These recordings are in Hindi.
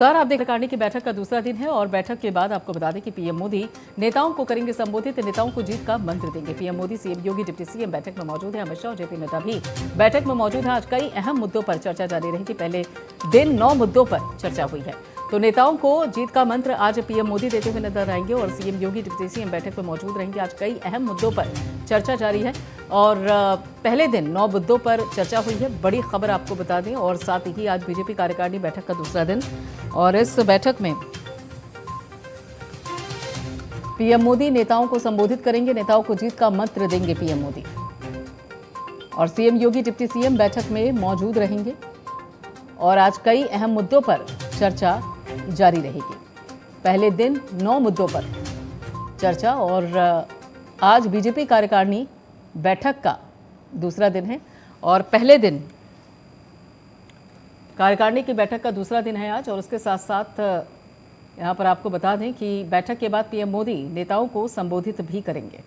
सर, आप देख कार्यकारिणी की बैठक का दूसरा दिन है और बैठक के बाद आपको बता दें कि पीएम मोदी नेताओं को करेंगे संबोधित। नेताओं को जीत का मंत्र देंगे। पीएम मोदी, सीएम योगी, डिप्टी सीएम बैठक में मौजूद है। अमित शाह और जेपी नड्डा भी बैठक में मौजूद है। आज कई अहम मुद्दों पर चर्चा जारी रहेगी। पहले दिन 9 मुद्दों पर चर्चा हुई है, तो नेताओं को जीत का मंत्र आज पीएम मोदी देते हुए नजर आएंगे और सीएम योगी, डिप्टी सीएम बैठक में मौजूद रहेंगे। आज कई अहम मुद्दों पर चर्चा जारी है और पहले दिन 9 मुद्दों पर चर्चा हुई है। बड़ी खबर आपको बता दें और साथ ही आज बीजेपी कार्यकारिणी बैठक का दूसरा दिन और इस बैठक में पीएम मोदी नेताओं को संबोधित करेंगे। नेताओं को जीत का मंत्र देंगे पीएम मोदी और सीएम योगी, डिप्टी सीएम बैठक में मौजूद रहेंगे और आज कई अहम मुद्दों पर चर्चा जारी रहेगी। पहले दिन 9 मुद्दों पर चर्चा और आज बीजेपी कार्यकारिणी बैठक का दूसरा दिन है और पहले दिन कार्यकारिणी की बैठक का दूसरा दिन है आज। और उसके साथ साथ यहाँ पर आपको बता दें कि बैठक के बाद पीएम मोदी नेताओं को संबोधित भी करेंगे।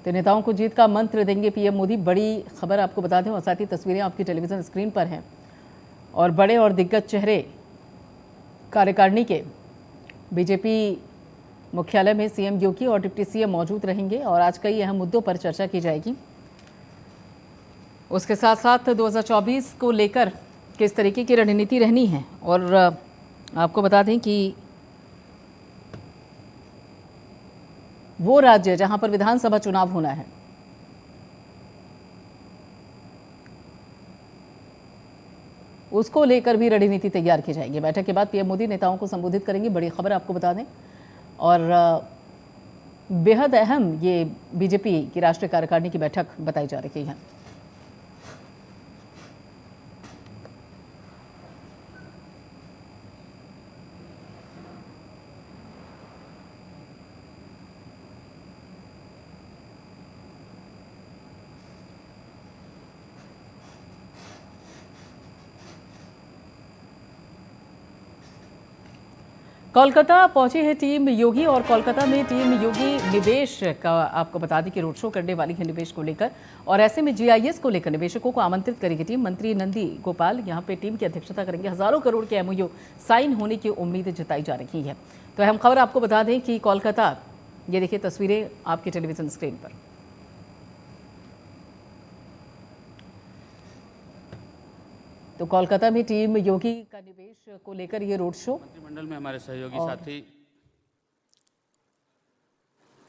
तो नेताओं को जीत का मंत्र देंगे पीएम मोदी। बड़ी खबर आपको बता दें और साथ ही तस्वीरें आपकी टेलीविजन स्क्रीन पर हैं और बड़े और दिग्गज चेहरे कार्यकारिणी के बीजेपी मुख्यालय में सीएम योगी और डिप्टी सीएम मौजूद रहेंगे और आज कई अहम मुद्दों पर चर्चा की जाएगी। उसके साथ साथ 2024 को लेकर किस तरीके की रणनीति रहनी है और आपको बता दें कि वो राज्य जहां पर विधानसभा चुनाव होना है, उसको लेकर भी रणनीति तैयार की जाएगी। बैठक के बाद पीएम मोदी नेताओं को संबोधित करेंगे। बड़ी खबर आपको बता दें और बेहद अहम ये बीजेपी की राष्ट्रीय कार्यकारिणी की बैठक बताई जा रही है। कोलकाता पहुंची है टीम योगी और कोलकाता में टीम योगी निवेश का आपको बता दें कि रोड शो करने वाली है निवेश को लेकर और ऐसे में जीआईएस को लेकर निवेशकों को आमंत्रित करेगी टीम। मंत्री नंदी गोपाल यहां पे टीम की अध्यक्षता करेंगे। हजारों करोड़ के एमओयू साइन होने की उम्मीद जताई जा रही है। तो अहम खबर आपको बता दें कि कोलकाता, ये देखिए तस्वीरें आपकी टेलीविजन स्क्रीन पर। तो कोलकाता में टीम योगी का निवेश को लेकर ये रोड शो। मंत्रिमंडल में हमारे सहयोगी साथी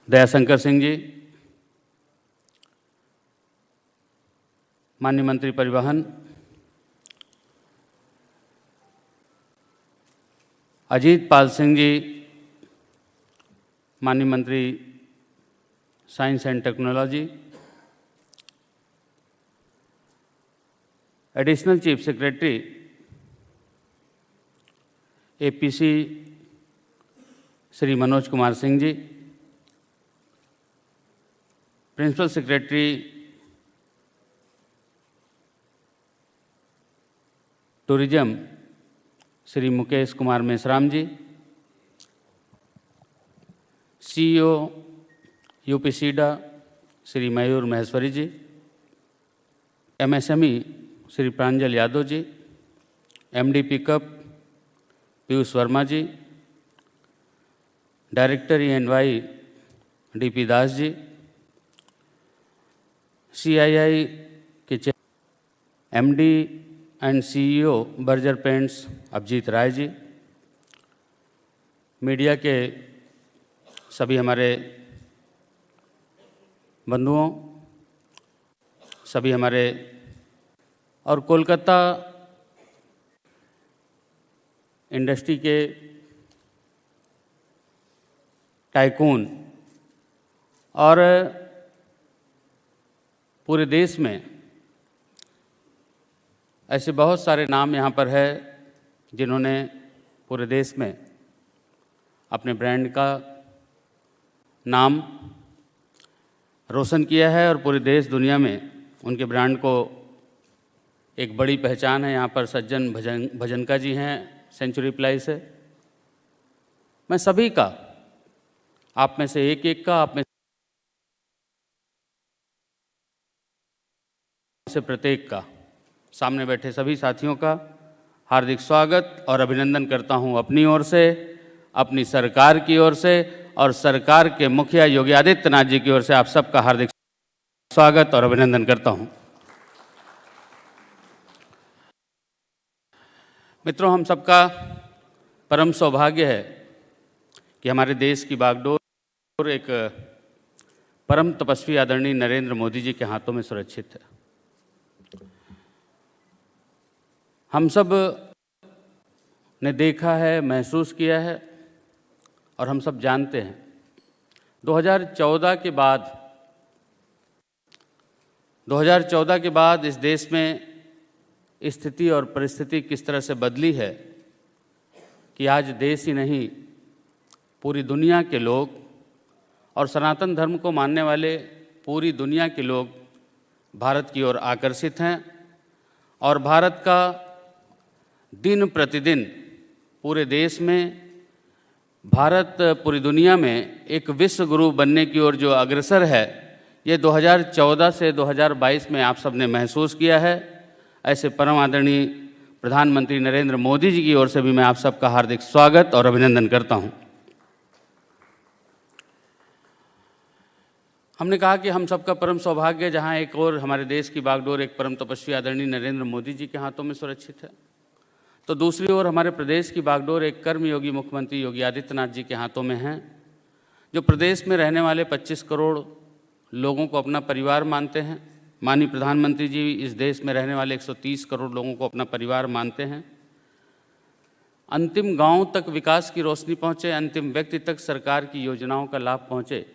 दयाशंकर सिंह जी, माननीय मंत्री परिवहन अजीत पाल सिंह जी, माननीय मंत्री science and technology, additional chief secretary APC Shri Manoj Kumar Singh ji, principal secretary tourism Shri Mukesh Kumar Meshram ji, CEO UPSIDA Shri Mayur Maheshwari ji, MSME Shri Pranjal Yadav ji, MD PICUP Piyush Verma ji, director ENY DP Das ji, CII के MD and CEO Berger Paints Abhijit Rai ji, media के सभी हमारे बंधुओं, सभी हमारे और कोलकाता इंडस्ट्री के टाइकून और पूरे देश में ऐसे बहुत सारे नाम यहाँ पर है जिन्होंने पूरे देश में अपने ब्रांड का नाम रोशन किया है और पूरे देश दुनिया में उनके ब्रांड को एक बड़ी पहचान है। यहाँ पर सज्जन भजनका जी हैं सेंचुरी प्लाई से। मैं सभी का, आप में से एक एक का, आप में से प्रत्येक का सामने बैठे सभी साथियों का हार्दिक स्वागत और अभिनंदन करता हूं अपनी ओर से, अपनी सरकार की ओर से और सरकार के मुखिया योगी आदित्यनाथ जी की ओर से आप सबका हार्दिक स्वागत और अभिनंदन करता हूं। मित्रों, हम सबका परम सौभाग्य है कि हमारे देश की बागडोर एक परम तपस्वी आदरणीय नरेंद्र मोदी जी के हाथों में सुरक्षित है। हम सब ने देखा है, महसूस किया है और हम सब जानते हैं 2014 के बाद इस देश में स्थिति और परिस्थिति किस तरह से बदली है कि आज देश ही नहीं पूरी दुनिया के लोग और सनातन धर्म को मानने वाले पूरी दुनिया के लोग भारत की ओर आकर्षित हैं और भारत का दिन प्रतिदिन पूरे देश में, भारत पूरी दुनिया में एक विश्व गुरु बनने की ओर जो अग्रसर है, ये 2014 से 2022 में आप सब ने महसूस किया है। ऐसे परम आदरणीय प्रधानमंत्री नरेंद्र मोदी जी की ओर से भी मैं आप सबका हार्दिक स्वागत और अभिनंदन करता हूं। हमने कहा कि हम सबका परम सौभाग्य, जहां एक और हमारे देश की बागडोर एक परम तपस्वी आदरणीय नरेंद्र मोदी जी के हाथों में सुरक्षित है, तो दूसरी ओर हमारे प्रदेश की बागडोर एक कर्मयोगी मुख्यमंत्री योगी आदित्यनाथ जी के हाथों में है, जो प्रदेश में रहने वाले 25 करोड़ लोगों को अपना परिवार मानते हैं। माननीय प्रधानमंत्री जी इस देश में रहने वाले 130 करोड़ लोगों को अपना परिवार मानते हैं। अंतिम गांव तक विकास की रोशनी पहुंचे, अंतिम व्यक्ति तक सरकार की योजनाओं का लाभ पहुंचे,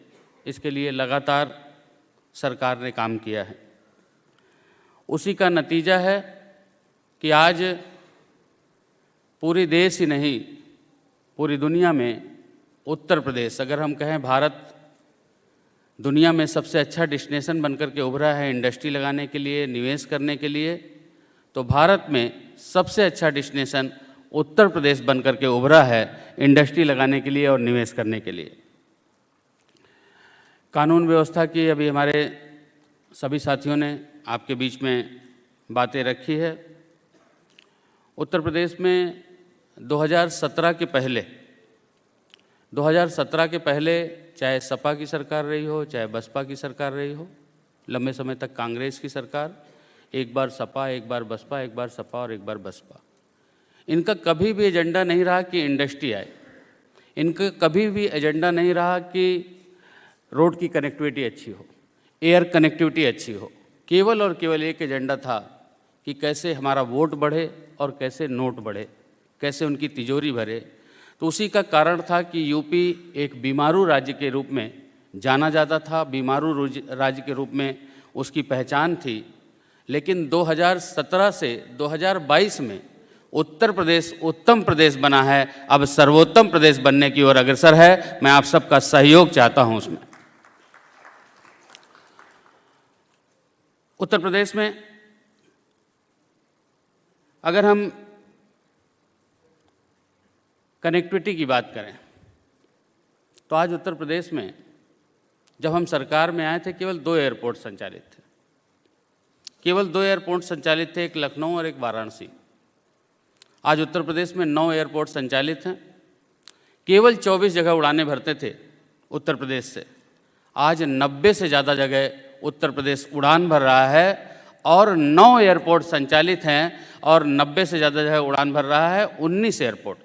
इसके लिए लगातार सरकार ने काम किया है। उसी का नतीजा है कि आज पूरे देश ही नहीं, पूरी दुनिया में उत्तर प्रदेश, अगर हम कहें भारत दुनिया में सबसे अच्छा डेस्टिनेशन बनकर के उभरा है इंडस्ट्री लगाने के लिए, निवेश करने के लिए, तो भारत में सबसे अच्छा डेस्टिनेशन उत्तर प्रदेश बनकर के उभरा है इंडस्ट्री लगाने के लिए और निवेश करने के लिए। कानून व्यवस्था की अभी हमारे सभी साथियों ने आपके बीच में बातें रखी है। उत्तर प्रदेश में 2017 के पहले चाहे सपा की सरकार रही हो, चाहे बसपा की सरकार रही हो, लंबे समय तक कांग्रेस की सरकार, एक बार सपा, एक बार बसपा, एक बार सपा और एक बार बसपा, इनका कभी भी एजेंडा नहीं रहा कि इंडस्ट्री आए, इनका कभी भी एजेंडा नहीं रहा कि रोड की कनेक्टिविटी अच्छी हो, एयर कनेक्टिविटी अच्छी हो। केवल और केवल एक एजेंडा था कि कैसे हमारा वोट बढ़े और कैसे नोट बढ़े, कैसे उनकी तिजोरी भरे। तो उसी का कारण था कि यूपी एक बीमारू राज्य के रूप में जाना जाता था, बीमारू राज्य के रूप में उसकी पहचान थी। लेकिन 2017 से 2022 में उत्तर प्रदेश उत्तम प्रदेश बना है, अब सर्वोत्तम प्रदेश बनने की ओर अग्रसर है। मैं आप सबका सहयोग चाहता हूं उसमें। उत्तर प्रदेश में अगर हम कनेक्टिविटी की बात करें तो आज उत्तर प्रदेश में जब हम सरकार में आए थे केवल 2 एयरपोर्ट संचालित थे, केवल 2 एयरपोर्ट संचालित थे, एक लखनऊ और एक वाराणसी। आज उत्तर प्रदेश में 9 एयरपोर्ट संचालित हैं। केवल 24 जगह उड़ानें भरते थे उत्तर प्रदेश से, आज 90 से ज़्यादा जगह उत्तर प्रदेश उड़ान भर रहा है और 9 एयरपोर्ट संचालित हैं और 90 से ज़्यादा जगह उड़ान भर रहा है। 19 एयरपोर्ट,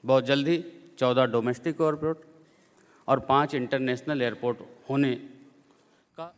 बहुत जल्दी 14 डोमेस्टिक एयरपोर्ट और 5 इंटरनेशनल एयरपोर्ट होने का।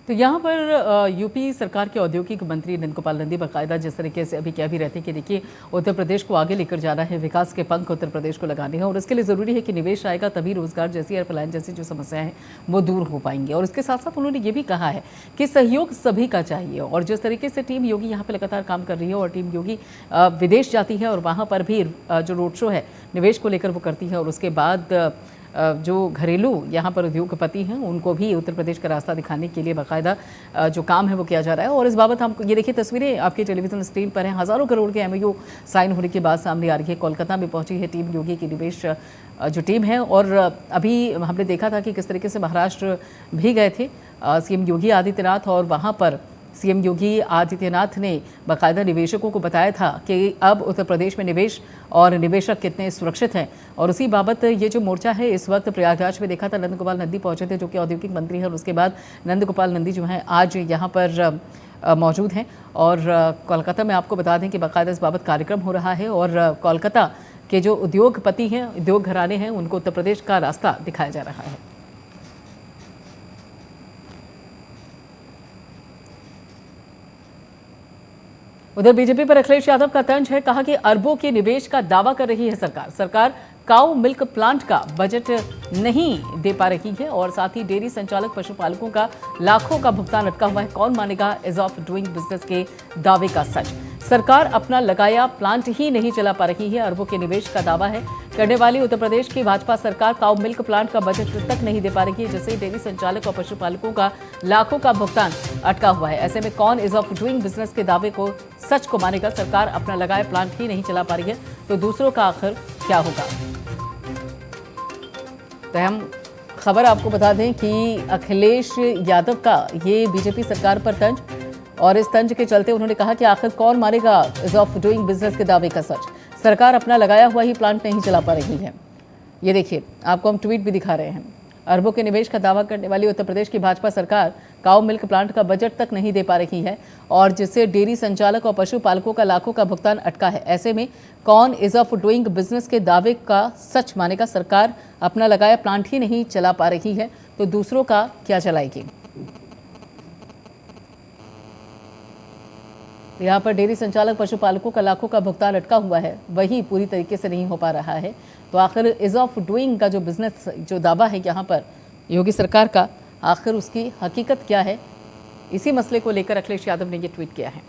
तो यहाँ पर यूपी सरकार के औद्योगिक मंत्री नंद गोपाल नंदी बाकायदा जिस तरीके से अभी कह भी रहते हैं कि देखिए उत्तर प्रदेश को आगे लेकर जाना है, विकास के पंख उत्तर प्रदेश को लगाने हैं और इसके लिए ज़रूरी है कि निवेश आएगा, तभी रोजगार जैसी एयर प्लान जैसी जो समस्याएं हैं वो दूर हो पाएंगी। और इसके साथ साथ उन्होंने ये भी कहा है कि सहयोग सभी का चाहिए और जिस तरीके से टीम योगी यहाँ पर लगातार काम कर रही है और टीम योगी विदेश जाती है और वहाँ पर भी जो रोड शो है निवेश को लेकर वो करती है और उसके बाद जो घरेलू यहाँ पर उद्योगपति हैं उनको भी उत्तर प्रदेश का रास्ता दिखाने के लिए बाकायदा जो काम है वो किया जा रहा है। और इस बाबत हम ये देखिए तस्वीरें आपके टेलीविजन स्क्रीन पर हैं, हज़ारों करोड़ के MOU साइन होने के बाद सामने आ रही है। कोलकाता में पहुंची है टीम योगी की निवेश जो टीम है और अभी हमने देखा था कि किस तरीके से महाराष्ट्र भी गए थे CM योगी आदित्यनाथ और वहाँ पर सीएम योगी आदित्यनाथ ने बाकायदा निवेशकों को बताया था कि अब उत्तर प्रदेश में निवेश और निवेशक कितने सुरक्षित हैं, और उसी बाबत ये जो मोर्चा है इस वक्त प्रयागराज में देखा था। नंद गोपाल नंदी पहुंचे थे जो कि औद्योगिक मंत्री हैं, और उसके बाद नंद गोपाल नंदी जो हैं आज यहाँ पर मौजूद हैं। और कोलकाता में आपको बता दें कि बाकायदा इस बाबत कार्यक्रम हो रहा है, और कोलकाता के जो उद्योगपति हैं, उद्योग घराने हैं, उनको उत्तर प्रदेश का रास्ता दिखाया जा रहा है। उधर बीजेपी पर अखिलेश यादव का तंज है। कहा कि अरबों के निवेश का दावा कर रही है सरकार काऊ मिल्क प्लांट का बजट नहीं दे पा रही है, और साथ ही डेयरी संचालक पशुपालकों का लाखों का भुगतान अटका हुआ है। कौन मानेगा इज ऑफ डूइंग बिजनेस के दावे का सच? सरकार अपना लगाया प्लांट ही नहीं चला पा रही है, अरबों के निवेश का दावा है करने वाली उत्तर प्रदेश की भाजपा सरकार काऊ मिल्क प्लांट का बजट तक नहीं दे पा रही है, जिससे डेयरी संचालक और पशुपालकों का लाखों का भुगतान अटका हुआ है। ऐसे में कौन इज ऑफ डूइंग बिजनेस के दावे को सच को मानेगा? सरकार अपना लगाया प्लांट ही नहीं चला पा रही है, तो दूसरों का आखिर क्या होगा? तो हम खबर आपको बता दें कि अखिलेश यादव का ये बीजेपी सरकार पर तंज, और इस तंज के चलते उन्होंने कहा कि आखिर कौन मानेगा इज ऑफ डूइंग बिजनेस के दावे का सच? सरकार अपना लगाया हुआ ही प्लांट नहीं चला पा रही है। ये देखिए, आपको हम ट्वीट भी दिखा रहे हैं। अरबों के निवेश का दावा करने वाली उत्तर प्रदेश की भाजपा सरकार काऊ मिल्क प्लांट का बजट तक नहीं दे पा रही है, और जिससे डेयरी संचालक और पशुपालकों का लाखों का भुगतान अटका है। ऐसे में कौन इज ऑफ डूइंग बिजनेस के दावे का सच मानेगा? सरकार अपना लगाया प्लांट ही नहीं चला पा रही है, तो दूसरों का क्या चलाएगी? यहाँ पर डेयरी संचालक पशुपालकों का लाखों का भुगतान अटका हुआ है, वही पूरी तरीके से नहीं हो पा रहा है। तो आखिर इज ऑफ डूइंग का जो बिजनेस जो दावा है यहाँ पर योगी सरकार का, आखिर उसकी हकीकत क्या है? इसी मसले को लेकर अखिलेश यादव ने ये ट्वीट किया है।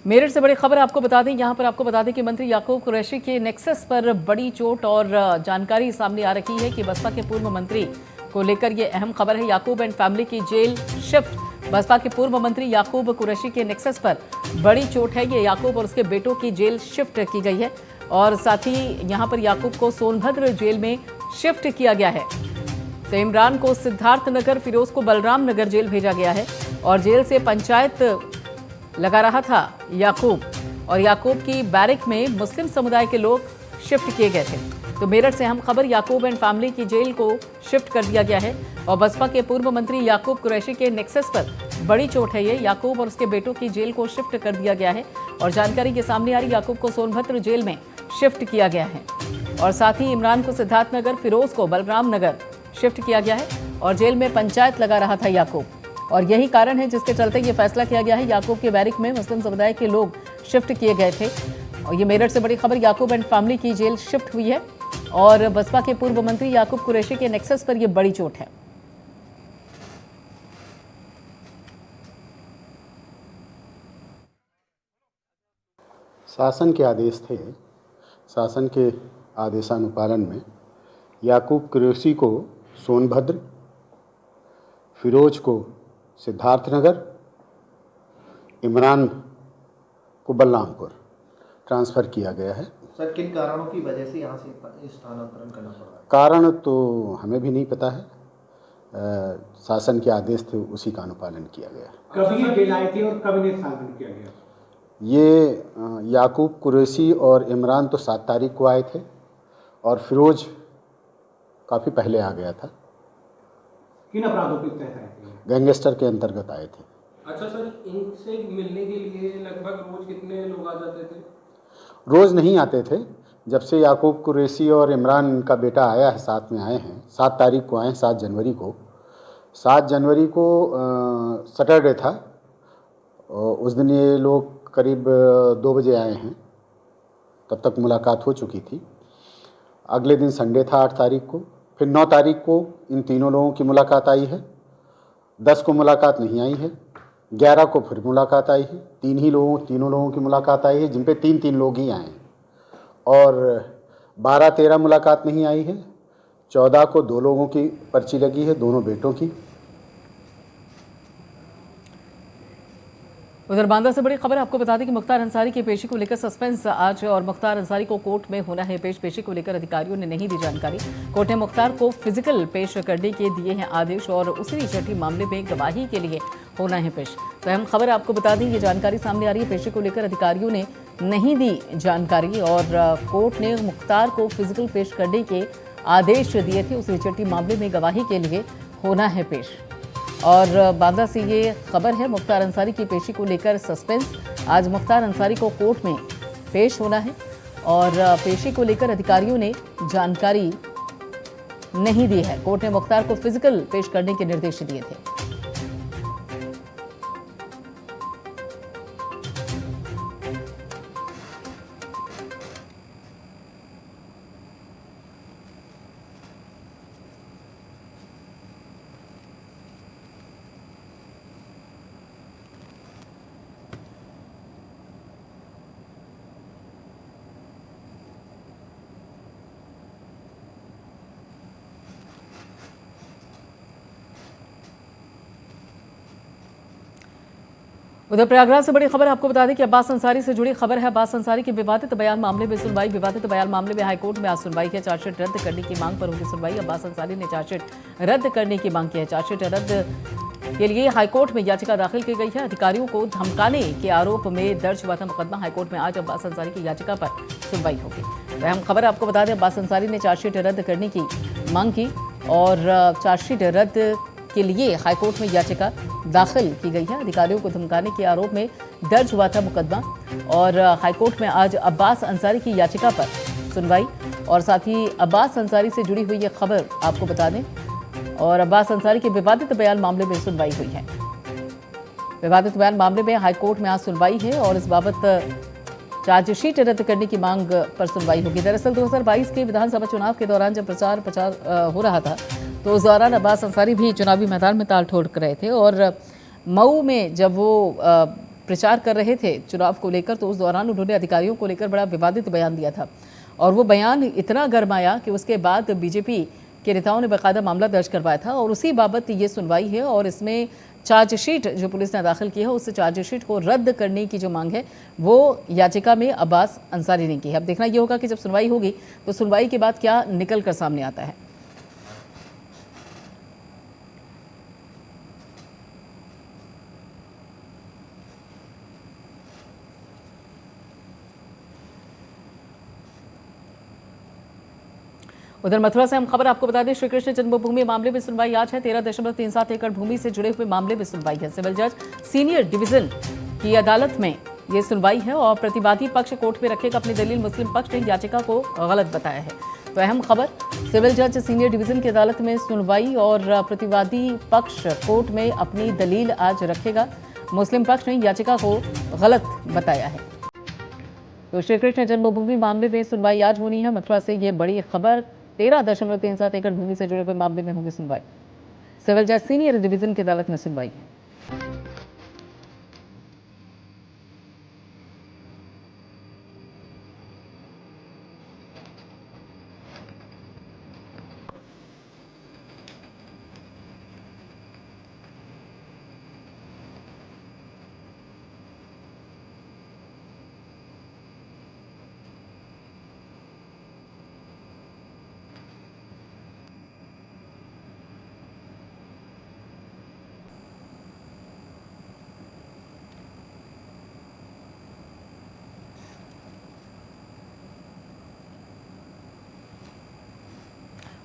मेरठ से बड़ी खबर आपको बता दें, यहाँ पर आपको बता दें कि मंत्री याकूब कुरैशी के नेक्सस पर बड़ी चोट और जानकारी सामने आ रही है कि बसपा के पूर्व मंत्री को लेकर ये अहम खबर है। याकूब एंड फैमिली की जेल शिफ्ट। बसपा के पूर्व मंत्री याकूब कुरैशी के नेक्सस पर बड़ी चोट है। ये याकूब और उसके बेटों की जेल शिफ्ट की गई है, और साथ ही यहाँ पर याकूब को सोनभद्र जेल में शिफ्ट किया गया है। तो इमरान को सिद्धार्थनगर, फिरोज को बलराम नगर जेल भेजा गया है, और जेल से पंचायत लगा रहा था याकूब, और याकूब की बैरक में मुस्लिम समुदाय के लोग शिफ्ट किए गए थे। तो मेरठ से हम खबर, याकूब एंड फैमिली की जेल को शिफ्ट कर दिया गया है, और बसपा के पूर्व मंत्री याकूब कुरैशी के नेक्सस पर बड़ी चोट है। ये याकूब और उसके बेटों की जेल को शिफ्ट कर दिया गया है, और जानकारी के सामने आ रही, याकूब को सोनभद्र जेल में शिफ्ट किया गया है, और साथ ही इमरान को सिद्धार्थनगर, फिरोज को बलराम नगर शिफ्ट किया गया है, और जेल में पंचायत लगा रहा था याकूब। और यही कारण है जिसके चलते ये फैसला किया गया है। याकूब के बैरक में मुस्लिम समुदाय के लोग शिफ्ट किए गए थे। और ये मेरठ से बड़ी खबर, याकूब एंड फैमिली की जेल शिफ्ट हुई है, और बसपा के पूर्व मंत्री याकूब कुरैशी के नेक्सस पर यह बड़ी चोट है। शासन के आदेश थे, शासन के आदेशानुपालन में याकूब कुरैशी को सोनभद्र, फिरोज को सिद्धार्थनगर, इमरान को बलरामपुर ट्रांसफ़र किया गया है। सर, किन कारणों की वजह से यहाँ से स्थानांतरण करना पड़ा है? कारण तो हमें भी नहीं पता है, शासन के आदेश थे उसी का अनुपालन किया गया। कब ये जेल आए थे और कब इन्हें स्थानांतरित किया गया? ये याकूब कुरैशी और इमरान तो 7 तारीख को आए थे, और फिरोज काफ़ी पहले आ गया था। किन अपराधों के तहत आए थे? गैंगस्टर के अंतर्गत आए थे। अच्छा सर, इनसे मिलने के लिए लगभग रोज कितने लोग आ जाते थे? रोज़ नहीं आते थे। जब से याकूब कुरैशी और इमरान का बेटा आया है, साथ में आए हैं, 7 तारीख को आए हैं, 7 जनवरी को। 7 जनवरी को सैटरडे था, और उस दिन ये लोग करीब 2 बजे आए हैं, तब तक मुलाकात हो चुकी थी। अगले दिन संडे था 8 तारीख को, फिर 9 तारीख को इन तीनों लोगों की मुलाकात आई है। 10 को मुलाकात नहीं आई है, 11 को फिर मुलाकात आई है। तीनों लोगों की मुलाकात आई है, जिन पे 3 लोग ही आए हैं। और 12-13 मुलाकात नहीं आई है। 14 को 2 लोगों की पर्ची लगी है, दोनों बेटों की। उधर बांदा से बड़ी खबर आपको बता दें कि मुख्तार अंसारी की पेशी को लेकर सस्पेंस आज और मुख्तार अंसारी को कोर्ट में होना है पेश। पेशी को लेकर अधिकारियों ने नहीं दी जानकारी। कोर्ट ने मुख्तार को फिजिकल पेश करने के दिए हैं आदेश और उसी छठी मामले में गवाही के लिए होना है पेश। तो अहम खबर आपको बता दें, ये जानकारी सामने आ रही है। पेशी को लेकर अधिकारियों ने नहीं दी जानकारी और कोर्ट ने मुख्तार को फिजिकल पेश करने के आदेश दिए थे। उसी छठी मामले में गवाही के लिए होना है पेश। और बांदा से ये खबर है, मुख्तार अंसारी की पेशी को लेकर सस्पेंस। आज मुख्तार अंसारी को कोर्ट में पेश होना है और पेशी को लेकर अधिकारियों ने जानकारी नहीं दी है। कोर्ट ने मुख्तार को फिजिकल पेश करने के निर्देश दिए थे। उधर प्रयागराज से बड़ी खबर आपको बता दें कि अब्बास अंसारी से जुड़ी खबर है। अब्बास अंसारी के विवादित बयान मामले में सुनवाई। विवादित बयान मामले में हाईकोर्ट में आज सुनवाई है। चार्जशीट रद्द करने की मांग पर होगी सुनवाई। अब्बास अंसारी ने चार्जशीट रद्द करने की मांग की है। चार्जशीट रद्द के लिए हाईकोर्ट में याचिका दाखिल की गई है। अधिकारियों को धमकाने के आरोप में दर्ज हुआ था मुकदमा। हाईकोर्ट में आज अब्बास अंसारी की याचिका पर सुनवाई होगी। तो अहम खबर आपको बता दें, अब्बास अंसारी ने चार्जशीट रद्द करने की मांग की और चार्जशीट रद्द के लिए हाईकोर्ट में याचिका दाखिल की गई है। अधिकारियों को धमकाने के आरोप में दर्ज हुआ था मुकदमा और हाईकोर्ट में आज अब्बास अंसारी की याचिका पर सुनवाई और साथ ही अब्बास अंसारी से जुड़ी हुई ये खबर आपको बता दें और अब्बास अंसारी के विवादित बयान मामले में सुनवाई हुई है। विवादित बयान मामले में हाईकोर्ट में आज सुनवाई है और इस बाबत चार्जशीट रद्द करने की मांग पर सुनवाई होगी। दरअसल 2022 के विधानसभा चुनाव के दौरान जब प्रचार हो रहा था तो उस दौरान अब्बास अंसारी भी चुनावी मैदान में ताल ठोक रहे थे और मऊ में जब वो प्रचार कर रहे थे चुनाव को लेकर तो उस दौरान उन्होंने अधिकारियों को लेकर बड़ा विवादित बयान दिया था और वो बयान इतना गरमाया कि उसके बाद बीजेपी के नेताओं ने बाकायदा मामला दर्ज करवाया था और उसी बाबत ये सुनवाई है और इसमें चार्जशीट जो पुलिस ने दाखिल की है उस चार्जशीट को रद्द करने की जो मांग है वो याचिका में अब्बास अंसारी ने की है। अब देखना ये होगा कि जब सुनवाई होगी तो सुनवाई के बाद क्या निकल कर सामने आता है। उधर मथुरा से हम खबर आपको बता दें, श्री कृष्ण जन्मभूमि मामले में सुनवाई आज है। 13.37 एकड़ भूमि से जुड़े हुए मामले में सुनवाई है। सिविल जज सीनियर डिवीजन की अदालत में ये सुनवाई है और प्रतिवादी पक्ष कोर्ट में रखेगा अपनी दलील। मुस्लिम पक्ष ने याचिका को गलत बताया है। तो अहम खबर, सिविल जज सीनियर डिवीजन की अदालत में सुनवाई और प्रतिवादी पक्ष कोर्ट में अपनी दलील आज रखेगा। मुस्लिम पक्ष ने याचिका को गलत बताया है। तो श्री कृष्ण जन्मभूमि मामले में सुनवाई आज होनी है। मथुरा से ये बड़ी खबर, 13.37 एकड़ भूमि से जुड़े हुए मामले में होगी सुनवाई। सिविल जज सीनियर डिवीजन की अदालत में सुनवाई है।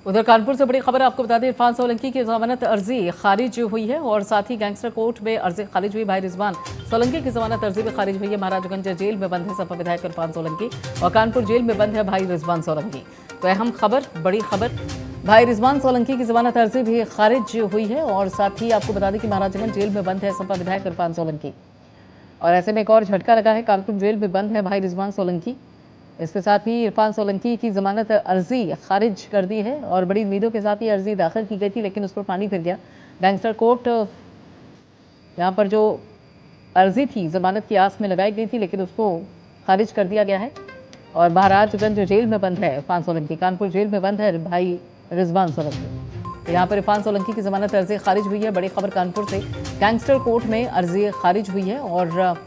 उधर कानपुर से बड़ी खबर आपको बता दें, इरफान सोलंकी की जमानत अर्जी खारिज हुई है और साथ ही गैंगस्टर कोर्ट में अर्जी खारिज हुई। भाई रिजवान सोलंकी की जमानत अर्जी भी खारिज हुई है। महाराजगंज जेल में बंद है सपा विधायक इरफान सोलंकी और कानपुर जेल में बंद है भाई रिजवान सोलंकी। तो अहम खबर, बड़ी खबर, भाई रिजवान सोलंकी की जमानत अर्जी भी खारिज हुई है और साथ ही आपको बता दें कि महाराजगंज जेल में बंद है सपा विधायक इरफान सोलंकी। और ऐसे में एक और झटका लगा है, कानपुर जेल में बंद है भाई रिजवान सोलंकी। इसके साथ ही इरफान सोलंकी की जमानत अर्जी खारिज कर दी है और बड़ी उम्मीदों के साथ ये अर्जी दाखिल की गई थी लेकिन उस पर पानी फिर गया। गैंगस्टर कोर्ट यहाँ पर जो अर्जी थी जमानत की आस में लगाई गई थी लेकिन उसको खारिज कर दिया गया है और महाराजगंज जेल में बंद है इरफान सोलंकी। कानपुर जेल में बंद है भाई रिजवान सोलंकी। तो यहाँ पर इरफान सोलंकी की जमानत अर्जी खारिज हुई है। बड़ी खबर कानपुर से, गैंगस्टर कोर्ट में अर्जी खारिज हुई है और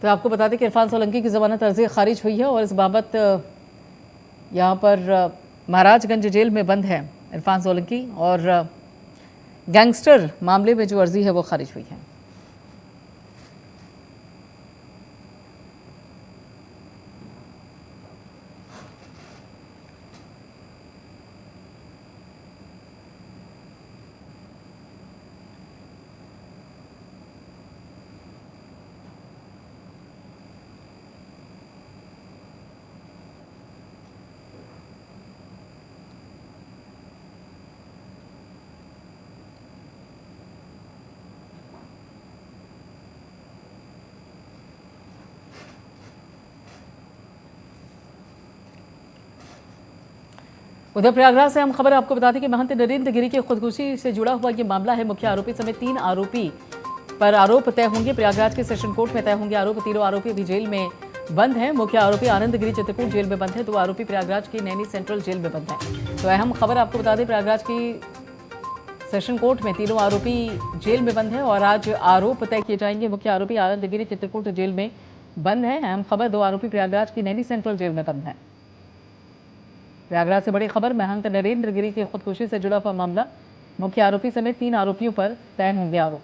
तो आपको बता दें कि इरफान सोलंकी की जमानत अर्जी खारिज हुई है और इस बाबत यहाँ पर महाराजगंज जेल में बंद है इरफान सोलंकी और गैंगस्टर मामले में जो अर्जी है वो खारिज हुई है। उधर प्रयागराज से हम खबर आपको बता दें कि महंत नरेंद्र गिरी की खुदकुशी से जुड़ा हुआ ये मामला है। मुख्य आरोपी समेत 3 आरोपी पर आरोप तय होंगे। प्रयागराज के सेशन कोर्ट में तय होंगे आरोप। तीनों आरोपी अभी जेल में बंद हैं। मुख्य आरोपी आनंद गिरी चित्रकूट जेल में बंद है। 2 आरोपी प्रयागराज की नैनी सेंट्रल जेल में बंद है। तो अहम खबर आपको बता दें, प्रयागराज की सेशन कोर्ट में तीनों आरोपी जेल में बंद है और आज आरोप तय किए जाएंगे। मुख्य आरोपी आनंद गिरी चित्रकूट जेल में बंद है। अहम खबर, 2 आरोपी प्रयागराज की नैनी सेंट्रल जेल में बंद है। प्रयागराज से बड़ी खबर, महंत नरेंद्र गिरी की खुदकुशी से जुड़ा हुआ मामला। मुख्य आरोपी समेत 3 आरोपियों पर तय होंगे आरोप।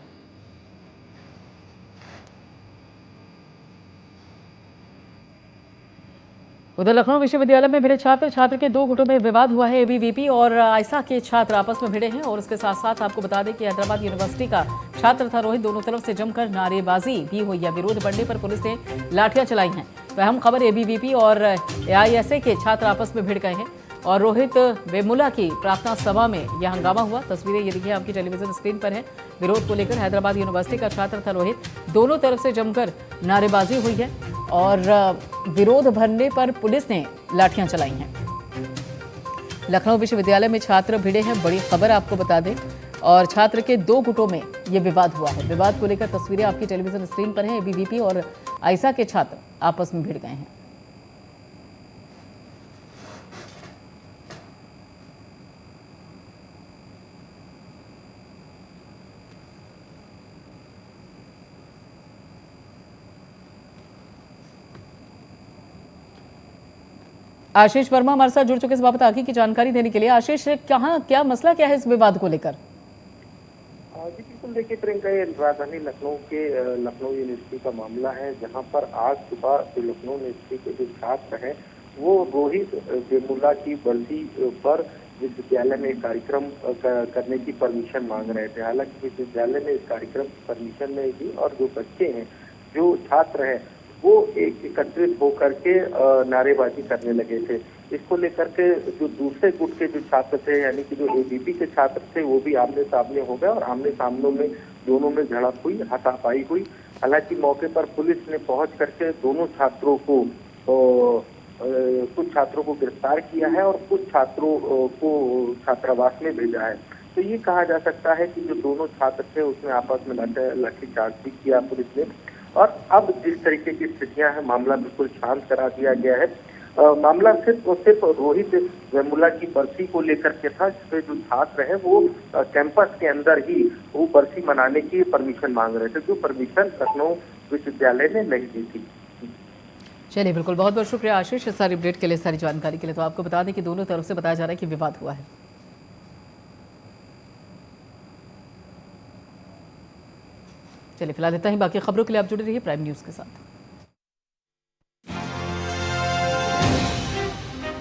उधर लखनऊ विश्वविद्यालय में भिड़े छात्र के 2 गुटों में विवाद हुआ है। एबीवीपी और आयसा के छात्र आपस में भिड़े हैं और इसके साथ साथ आपको बता दें कि हैदराबाद यूनिवर्सिटी का छात्र था रोहित। दोनों तरफ से जमकर नारेबाजी भी हुई है। विरोध बढ़ने पर पुलिस ने लाठियां चलाई हैं। तो अहम खबर, एबीवीपी और एआईएसए के छात्र आपस में भिड़ गए हैं और रोहित वेमुला की प्रार्थना सभा में यह हंगामा हुआ। तस्वीरें ये देखिए आपकी टेलीविजन स्क्रीन पर है। विरोध को लेकर हैदराबाद यूनिवर्सिटी का छात्र था रोहित। दोनों तरफ से जमकर नारेबाजी हुई है और विरोध भरने पर पुलिस ने लाठियां चलाई हैं। लखनऊ विश्वविद्यालय में छात्र भिड़े हैं, बड़ी खबर आपको बता दें। और छात्र के 2 गुटों में ये विवाद हुआ है। विवाद को लेकर तस्वीरें आपकी टेलीविजन स्क्रीन पर है। एबीवीपी और आयसा के छात्र आपस में भिड़ गए हैं। आशीष वर्मा हमारे साथ जुड़ चुके इस बाबत आगे की जानकारी देने के लिए। आशीष, कहाँ क्या मसला क्या है इस विवाद को लेकर? जी बिल्कुल, देखिए प्रियंका, ये राजधानी लखनऊ के लखनऊ यूनिवर्सिटी का मामला है, जहां पर आज सुबह जो लखनऊ यूनिवर्सिटी के जो छात्र हैं वो रोहित वेमुला की बर्सी पर विश्वविद्यालय में एक कार्यक्रम करने की परमिशन मांग रहे थे। हालांकि विश्वविद्यालय ने इस कार्यक्रम की परमिशन नहीं दी और जो बच्चे हैं, जो छात्र हैं, वो एक एकत्रित होकर के नारेबाजी करने लगे थे। इसको लेकर के जो दूसरे गुट के जो छात्र थे, यानी कि जो एबीपी के छात्र थे, वो भी आमने सामने हो गए और आमने सामने में दोनों में झड़प हुई, हाथापाई हुई। हालांकि मौके पर पुलिस ने पहुंच करके दोनों छात्रों को कुछ छात्रों को गिरफ्तार किया है और कुछ छात्रों को छात्रावास में भेजा है। तो ये कहा जा सकता है कि जो दोनों छात्र थे उसमें आपस में लाठीचार्ज भी किया पुलिस ने। और अब जिस तरीके की स्थितियां हैं, मामला बिल्कुल शांत करा दिया गया है। मामला सिर्फ और सिर्फ रोहित वेमुला की बरसी को लेकर के था, जिसमें जो छात्र हैं वो कैंपस के अंदर ही वो बरसी मनाने की परमिशन मांग रहे थे, जो परमिशन लखनऊ विश्वविद्यालय ने नहीं दी थी। चलिए, बिल्कुल, बहुत बहुत शुक्रिया आशीष इस सारी अपडेट के लिए, सारी जानकारी के लिए। तो आपको बता दें कि दोनों तरफ से बताया जा रहा है कि विवाद हुआ है। चलिए, फिलहाल इतना ही। बाकी खबरों के लिए आप जुड़े रहिए प्राइम न्यूज़ के साथ।